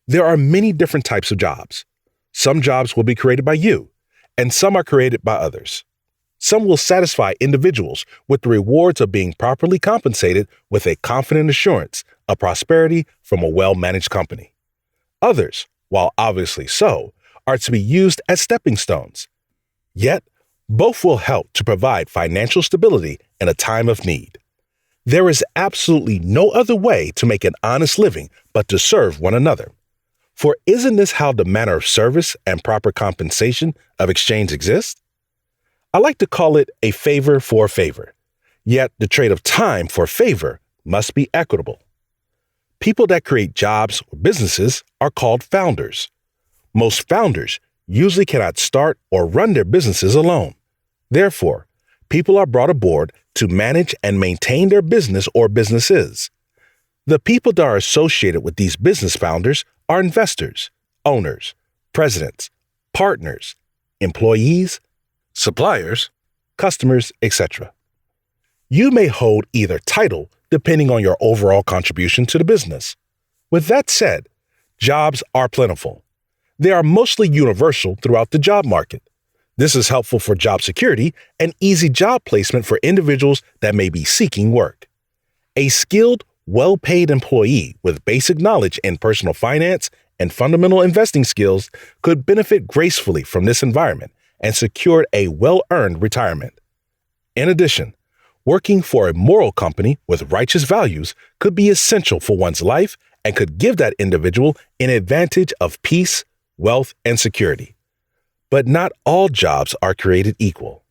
There are many different types of jobs. Some jobs will be created by you, and some are created by others. Some will satisfy individuals with the rewards of being properly compensated with a confident assurance of prosperity from a well-managed company. Others, while obviously so, are to be used as stepping stones. Yet, both will help to provide financial stability in a time of need. There is absolutely no other way to make an honest living but to serve one another. For isn't this how the manner of service and proper compensation of exchange exists? I like to call it a favor for a favor, yet the trade of time for favor must be equitable. People that create jobs or businesses are called founders. Most founders usually cannot start or run their businesses alone. Therefore, people are brought aboard to manage and maintain their business or businesses. The people that are associated with these business founders are investors, owners, presidents, partners, employees, suppliers, customers, etc. You may hold either title depending on your overall contribution to the business. With that said, jobs are plentiful. They are mostly universal throughout the job market. This is helpful for job security and easy job placement for individuals that may be seeking work. A skilled, well-paid employee with basic knowledge in personal finance and fundamental investing skills could benefit gracefully from this environment and secure a well-earned retirement. In addition, working for a moral company with righteous values could be essential for one's life and could give that individual an advantage of peace, wealth, and security. But not all jobs are created equal.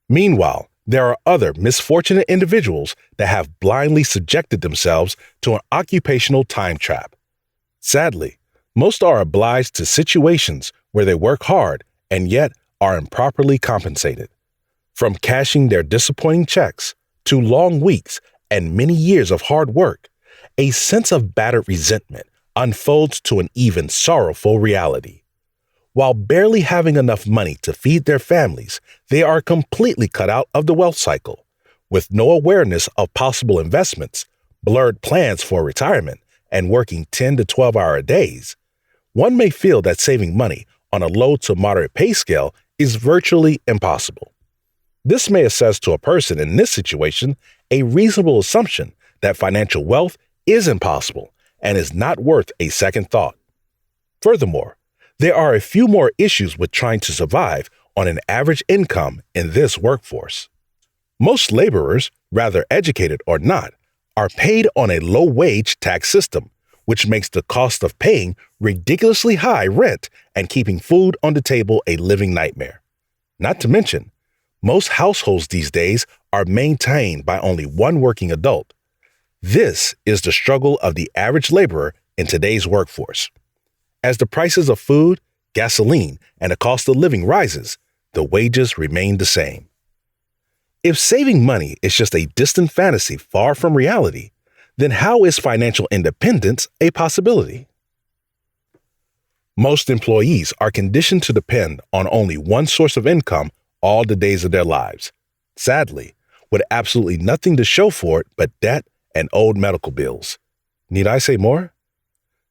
Meanwhile, there are other misfortunate individuals that have blindly subjected themselves to an occupational time trap. Sadly, most are obliged to situations where they work hard and yet are improperly compensated. From cashing their disappointing checks to long weeks and many years of hard work, a sense of battered resentment unfolds to an even sorrowful reality. While barely having enough money to feed their families, they are completely cut out of the wealth cycle. With no awareness of possible investments, blurred plans for retirement, and working 10 to 12-hour days, one may feel that saving money on a low to moderate pay scale is virtually impossible. This may assess to a person in this situation a reasonable assumption that financial wealth is impossible and is not worth a second thought. Furthermore, there are a few more issues with trying to survive on an average income in this workforce. Most laborers, whether educated or not, are paid on a low-wage tax system, which makes the cost of paying ridiculously high rent and keeping food on the table a living nightmare. Not to mention, most households these days are maintained by only one working adult. This is the struggle of the average laborer in today's workforce. As the prices of food, gasoline, and the cost of living rises, the wages remain the same. If saving money is just a distant fantasy far from reality, then how is financial independence a possibility? Most employees are conditioned to depend on only one source of income all the days of their lives. Sadly, with absolutely nothing to show for it but debt and old medical bills. Need I say more?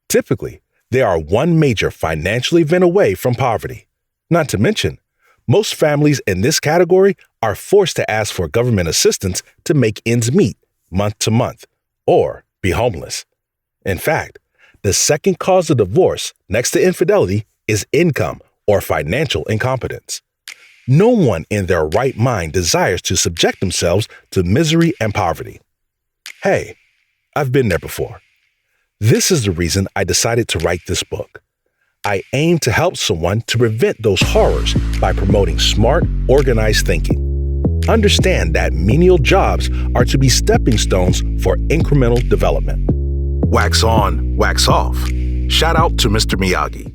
Typically, they are one major financial event away from poverty. Not to mention, most families in this category are forced to ask for government assistance to make ends meet month to month, or be homeless. In fact, the second cause of divorce next to infidelity is income or financial incompetence. No one in their right mind desires to subject themselves to misery and poverty. Hey, I've been there before. This is the reason I decided to write this book. I aim to help someone to prevent those horrors by promoting smart, organized thinking. Understand that menial jobs are to be stepping stones for incremental development. Wax on, wax off. Shout out to Mr. Miyagi.